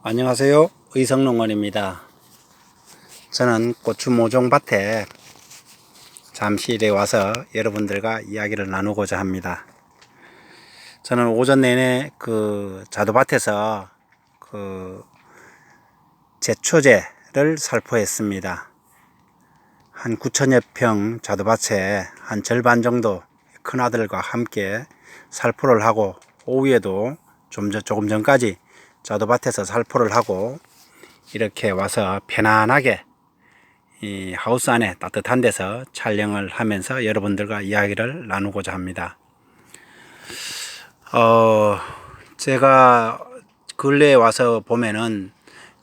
안녕하세요. 의성농원입니다. 저는 고추 모종밭에 잠시 와서 여러분들과 이야기를 나누고자 합니다. 저는 오전 내내 자두밭에서 제초제를 살포했습니다. 한 9천여 평 자두밭에 한 절반 정도 큰아들과 함께 살포를 하고, 오후에도 조금 전까지 자두밭에서 살포를 하고 이렇게 와서 편안하게 이 하우스 안에 따뜻한 데서 촬영을 하면서 여러분들과 이야기를 나누고자 합니다. 제가 근래에 와서 보면은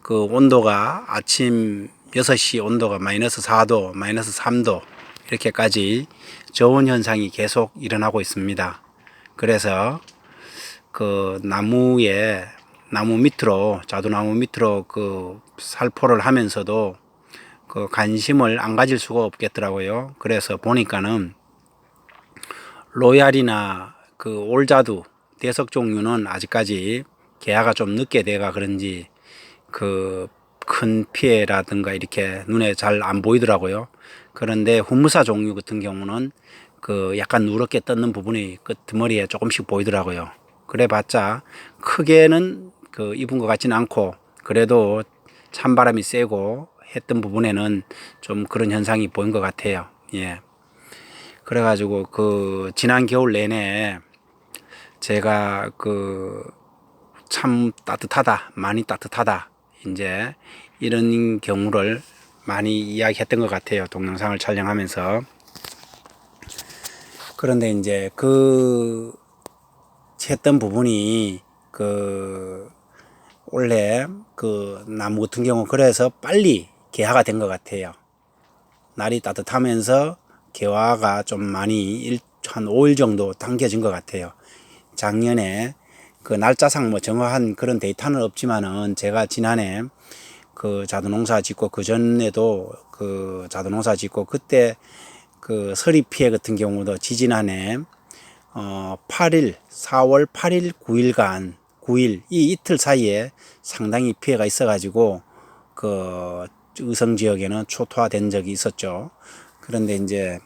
그 온도가 아침 6시 온도가 마이너스 4도, 마이너스 3도 이렇게까지 저온 현상이 계속 일어나고 있습니다. 그래서 그 나무 밑으로, 자두나무 밑으로 살포를 하면서도 관심을 안 가질 수가 없겠더라고요. 그래서 보니까는 로얄이나 올자두 대석 종류는 아직까지 개화가 좀 늦게 돼가 그런지 큰 피해라든가 이렇게 눈에 잘 안 보이더라고요. 그런데 후무사 종류 같은 경우는 약간 누렇게 떴는 부분이 끝머리에 조금씩 보이더라고요. 그래 봤자 크게는 입은 것 같지는 않고, 그래도 찬바람이 세고 했던 부분에는 좀 그런 현상이 보인 것 같아요. 예. 그래가지고 지난 겨울 내내 제가 참 따뜻하다, 많이 따뜻하다, 이제 이런 경우를 많이 이야기했던 것 같아요. 동영상을 촬영하면서. 그런데 이제 했던 부분이 원래 나무 같은 경우 그래서 빨리 개화가 된 것 같아요. 날이 따뜻하면서 개화가 좀 많이 한 5일 정도 당겨진 것 같아요. 작년에 날짜상 정확한 그런 데이터는 없지만은, 제가 지난해 자두농사 짓고 그전에도 자두농사 짓고 그때 서리 피해 같은 경우도 지지난해 4월 8일 9일간 9일 이 이틀 사이에 상당히 피해가 있어 가지고 의성 지역에는 초토화된 적이 있었죠. 그런데 이제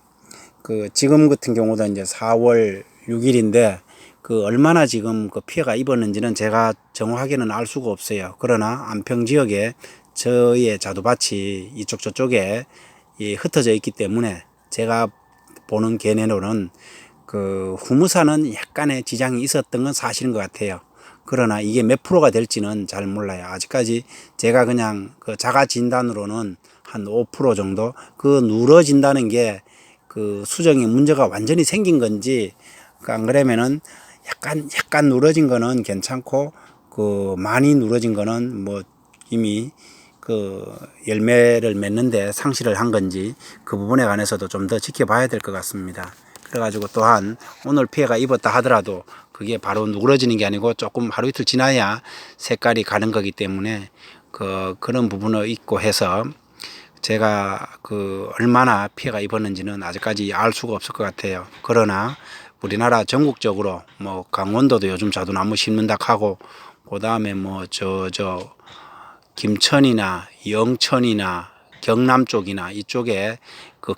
지금 같은 경우도 이제 4월 6일인데 얼마나 지금 피해가 입었는지는 제가 정확하게는 알 수가 없어요. 그러나 안평 지역에 저의 자두밭이 이쪽 저쪽에 흩어져 있기 때문에 제가 보는 견해로는 후무사는 약간의 지장이 있었던 건 사실인 것 같아요. 그러나 이게 몇 프로가 될지는 잘 몰라요. 아직까지 제가 그냥 자가 진단으로는 한 5% 정도, 누러진다는 게 수정에 문제가 완전히 생긴 건지, 안 그러면은 약간 누러진 거는 괜찮고, 많이 누러진 거는 뭐 이미 열매를 맺는데 상실을 한 건지, 그 부분에 관해서도 좀 더 지켜봐야 될 것 같습니다. 그래가지고 또한 오늘 피해가 입었다 하더라도 그게 바로 누그러지는 게 아니고 조금 하루 이틀 지나야 색깔이 가는 거기 때문에 그런 부분을 있고 해서 제가 얼마나 피해가 입었는지는 아직까지 알 수가 없을 것 같아요. 그러나 우리나라 전국적으로 뭐 강원도도 요즘 자두나무 심는다 하고, 그 다음에 뭐 김천이나 영천이나 경남 쪽이나 이쪽에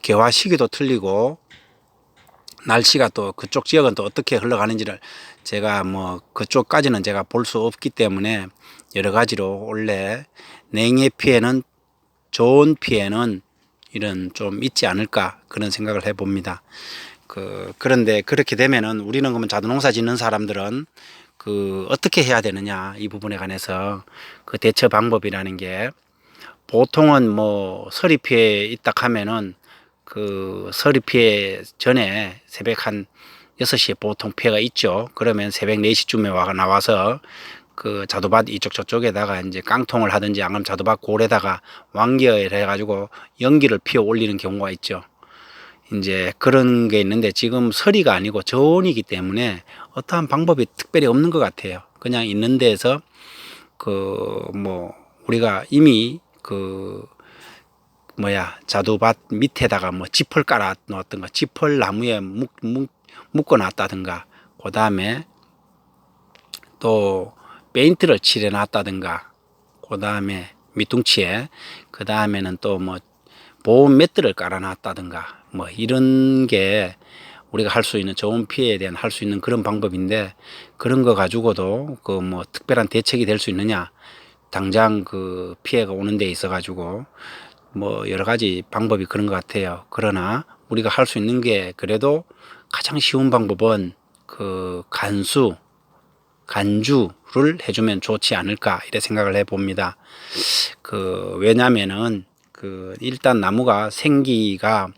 개화 시기도 틀리고 날씨가 또 그쪽 지역은 또 어떻게 흘러가는지를 제가 뭐 그쪽까지는 제가 볼 수 없기 때문에, 여러 가지로 원래 냉해 피해는, 좋은 피해는 이런 좀 있지 않을까 그런 생각을 해봅니다. 그런데 그렇게 되면은 우리는 그러면 자두농사 짓는 사람들은 어떻게 해야 되느냐, 이 부분에 관해서 대처 방법이라는 게, 보통은 뭐 서리 피해 있다 하면은 서리 피해 전에 새벽 한 6시에 보통 피해가 있죠. 그러면 새벽 4시쯤에 나와서 자두밭 이쪽 저쪽에다가 이제 깡통을 하든지, 안 그러면 자두밭 골에다가 왕겨를 해가지고 연기를 피워 올리는 경우가 있죠. 이제 그런 게 있는데, 지금 서리가 아니고 저온이기 때문에 어떠한 방법이 특별히 없는 것 같아요. 그냥 있는 데에서 우리가 이미 자두밭 밑에다가 뭐 지퍼를 깔아 놓았던가, 지퍼를 나무에 묶어 놨다든가, 그 다음에 또 페인트를 칠해 놨다든가, 그 다음에 밑둥치에, 그 다음에는 또 뭐 보온 매트를 깔아놨다든가 뭐 이런 게 우리가 할 수 있는 저온 피해에 대한 할 수 있는 그런 방법인데, 그런 거 가지고도 그 뭐 특별한 대책이 될 수 있느냐, 당장 그 피해가 오는 데 있어 가지고 뭐 여러 가지 방법이 그런 것 같아요. 그러나 우리가 할 수 있는 게 그래도 가장 쉬운 방법은 그 간주를 해주면 좋지 않을까 이렇게 생각을 해 봅니다. 그 왜냐면은 그 일단 나무가 생기가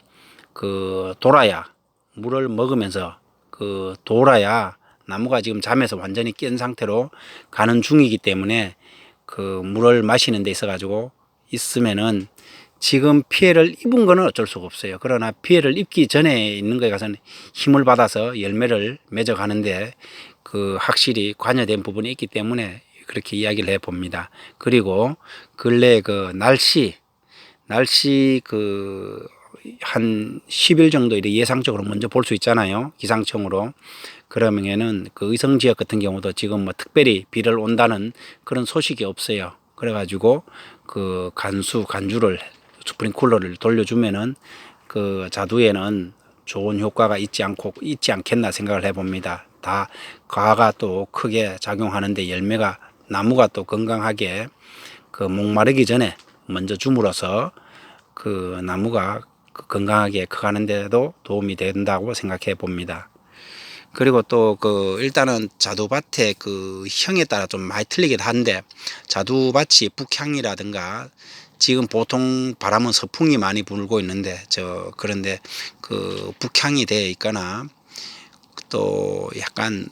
그 돌아야, 물을 먹으면서 그 돌아야, 나무가 지금 잠에서 완전히 깬 상태로 가는 중이기 때문에 그 물을 마시는 데 있어 가지고 있으면은 지금 피해를 입은 거는 어쩔 수가 없어요. 그러나 피해를 입기 전에 있는 거에 가서는 힘을 받아서 열매를 맺어 가는데 그 확실히 관여된 부분이 있기 때문에 그렇게 이야기를 해 봅니다. 그리고 근래 그 날씨 그 한 10일 정도 이렇게 예상적으로 먼저 볼 수 있잖아요. 기상청으로. 그러면은 그 의성 지역 같은 경우도 지금 뭐 특별히 비를 온다는 그런 소식이 없어요. 그래가지고 그 간주를 스프링쿨러를 돌려주면은 그 자두에는 좋은 효과가 있지 않겠나 생각을 해봅니다. 다 과가 또 크게 작용하는데 열매가, 나무가 또 건강하게 그 목마르기 전에 먼저 줌으로써 그 나무가 건강하게 커가는 데도 도움이 된다고 생각해 봅니다. 그리고 또 그 일단은 자두밭의 그 형에 따라 좀 많이 틀리긴 한데, 자두밭이 북향이라든가 지금 보통 바람은 서풍이 많이 불고 있는데 그런데 그 북향이 되어 있거나 또 약간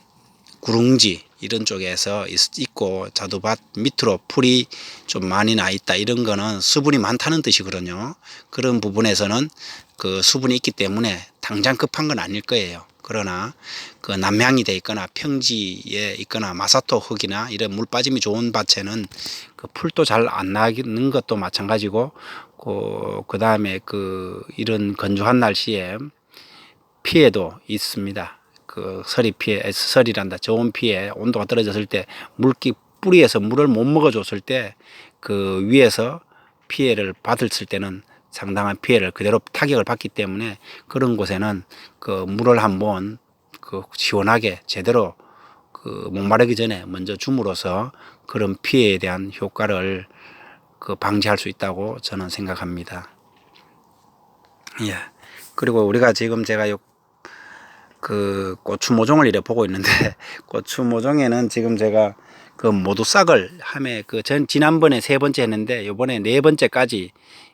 구릉지 이런 쪽에서 있고 자두밭 밑으로 풀이 좀 많이 나 있다, 이런 거는 수분이 많다는 뜻이거든요. 그런 부분에서는 그 수분이 있기 때문에 당장 급한 건 아닐 거예요. 그러나 그 남향이 돼 있거나 평지에 있거나 마사토 흙이나 이런 물 빠짐이 좋은 밭에는 그 풀도 잘 안 나는 것도 마찬가지고, 그 다음에 그 이런 건조한 날씨에 피해도 있습니다. 그 설이란다. 저온 피해, 온도가 떨어졌을 때 뿌리에서 물을 못 먹어줬을 때 그 위에서 피해를 받았을 때는 상당한 피해를 그대로 타격을 받기 때문에, 그런 곳에는 그 물을 한번 그 시원하게 제대로 그 목마르기 전에 먼저 줌으로써 그런 피해에 대한 효과를 그 방지할 수 있다고 저는 생각합니다. 예. 그리고 우리가 지금 제가 그 고추 모종을 이래 보고 있는데 고추 모종에는 지금 제가 그 모두 싹을 함에 그 지난번에 3번째 했는데 요번에 4번째까지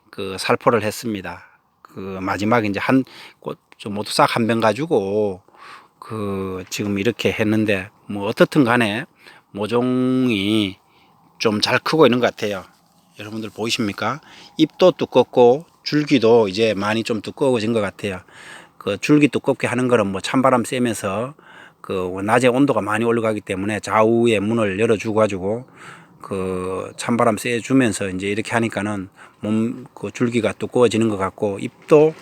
그 살포를 했습니다. 그 마지막에 이제 모두 싹 한 병 가지고 그 지금 이렇게 했는데, 뭐 어떻든 간에 모종이 좀 잘 크고 있는 것 같아요. 여러분들 보이십니까? 잎도 두껍고 줄기도 이제 많이 좀 두꺼워진 것 같아요. 그 줄기 두껍게 하는 거는 뭐 찬바람 쐬면서 그 낮에 온도가 많이 올라가기 때문에 좌우에 문을 열어주고 가지고 그 찬바람 쐬주면서 이제 이렇게 하니까는 그 줄기가 두꺼워지는 것 같고 잎도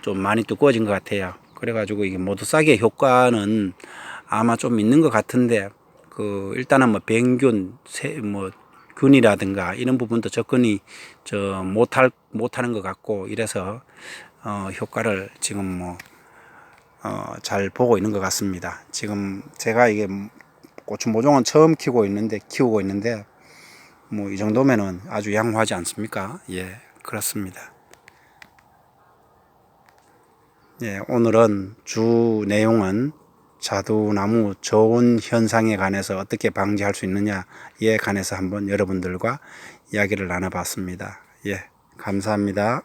좀 많이 두꺼워진 것 같아요. 그래가지고 이게 모두 싹의 효과는 아마 좀 있는 것 같은데, 그 일단은 뭐 병균, 균이라든가 이런 부분도 접근이 못하는 것 같고 이래서 효과를 지금 잘 보고 있는 것 같습니다. 지금 제가 이게 고추 모종은 처음 키우고 있는데 뭐 이 정도면은 아주 양호하지 않습니까? 예, 그렇습니다. 예, 오늘은 주 내용은 자두나무 저온 현상에 관해서 어떻게 방지할 수 있느냐에 관해서 한번 여러분들과 이야기를 나눠봤습니다. 예, 감사합니다.